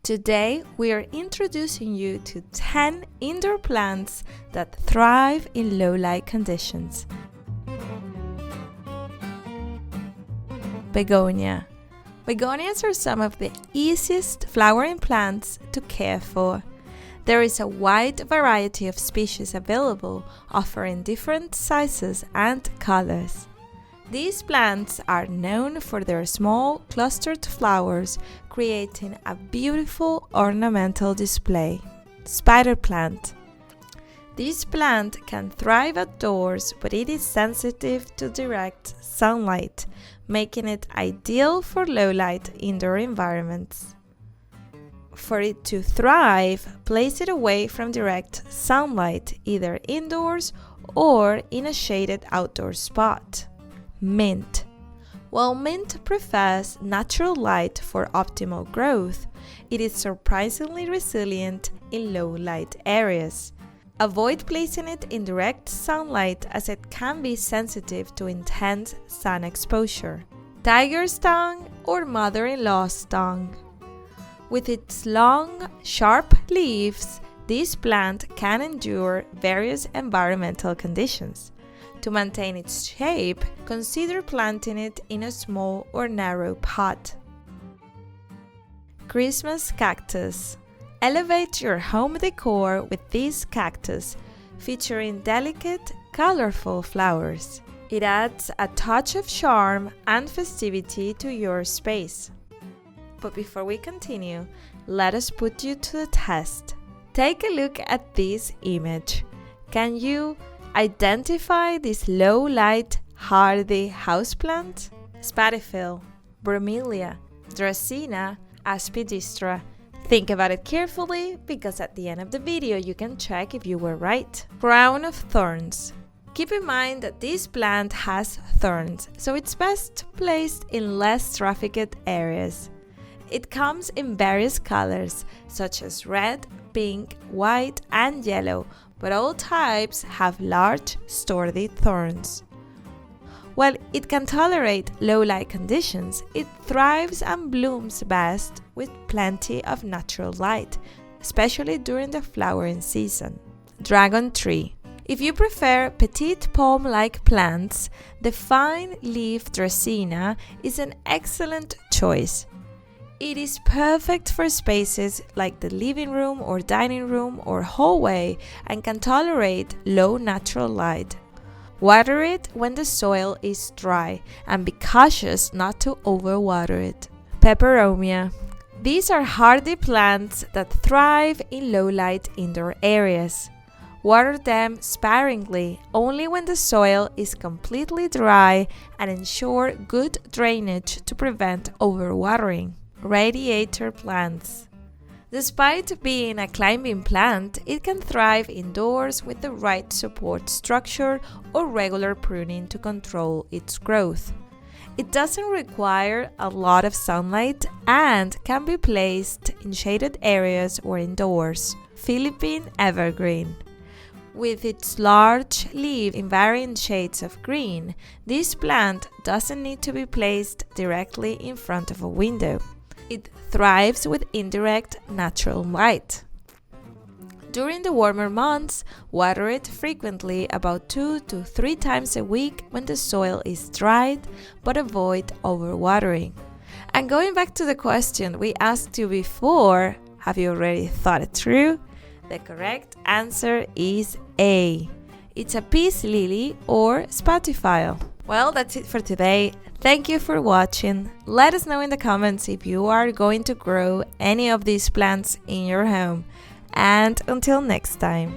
Today, we are introducing you to 10 indoor plants that thrive in low-light conditions. Begonia. Begonias are some of the easiest flowering plants to care for. There is a wide variety of species available, offering different sizes and colors. These plants are known for their small, clustered flowers, creating a beautiful ornamental display. Spider plant. This plant can thrive outdoors, but it is sensitive to direct sunlight, making it ideal for low-light indoor environments. For it to thrive, place it away from direct sunlight, either indoors or in a shaded outdoor spot. Mint. While mint prefers natural light for optimal growth, it is surprisingly resilient in low-light areas. Avoid placing it in direct sunlight as it can be sensitive to intense sun exposure. Tiger's tongue or mother-in-law's tongue. With its long, sharp leaves, this plant can endure various environmental conditions. To maintain its shape, consider planting it in a small or narrow pot. Christmas cactus. Elevate your home decor with this cactus, featuring delicate, colorful flowers. It adds a touch of charm and festivity to your space. But before we continue, let us put you to the test. Take a look at this image. Can you identify this low-light, hardy houseplant? Spatifil, Bromelia, Dracaena, Aspidistra. Think about it carefully, because at the end of the video you can check if you were right. Crown-of-thorns. Keep in mind that this plant has thorns, so it's best placed in less trafficked areas. It comes in various colors, such as red, pink, white, and yellow, but all types have large, sturdy thorns. While it can tolerate low-light conditions, it thrives and blooms best with plenty of natural light, especially during the flowering season. Dragon tree. If you prefer petite palm-like plants, the fine-leaf Dracaena is an excellent choice. It is perfect for spaces like the living room or dining room or hallway and can tolerate low natural light. Water it when the soil is dry and be cautious not to overwater it. Peperomia. These are hardy plants that thrive in low-light indoor areas. Water them sparingly only when the soil is completely dry and ensure good drainage to prevent overwatering. Radiator plants. Despite being a climbing plant, it can thrive indoors with the right support structure or regular pruning to control its growth. It doesn't require a lot of sunlight and can be placed in shaded areas or indoors. Philippine evergreen. With its large leaves in varying shades of green, this plant doesn't need to be placed directly in front of a window. It thrives with indirect natural light. During the warmer months, water it frequently, about 2 to 3 times a week when the soil is dried, but avoid overwatering. And going back to the question we asked you before, have you already thought it through? The correct answer is A. It's a peace lily or spatifile. Well, that's it for today. Thank you for watching. Let us know in the comments if you are going to grow any of these plants in your home. And until next time.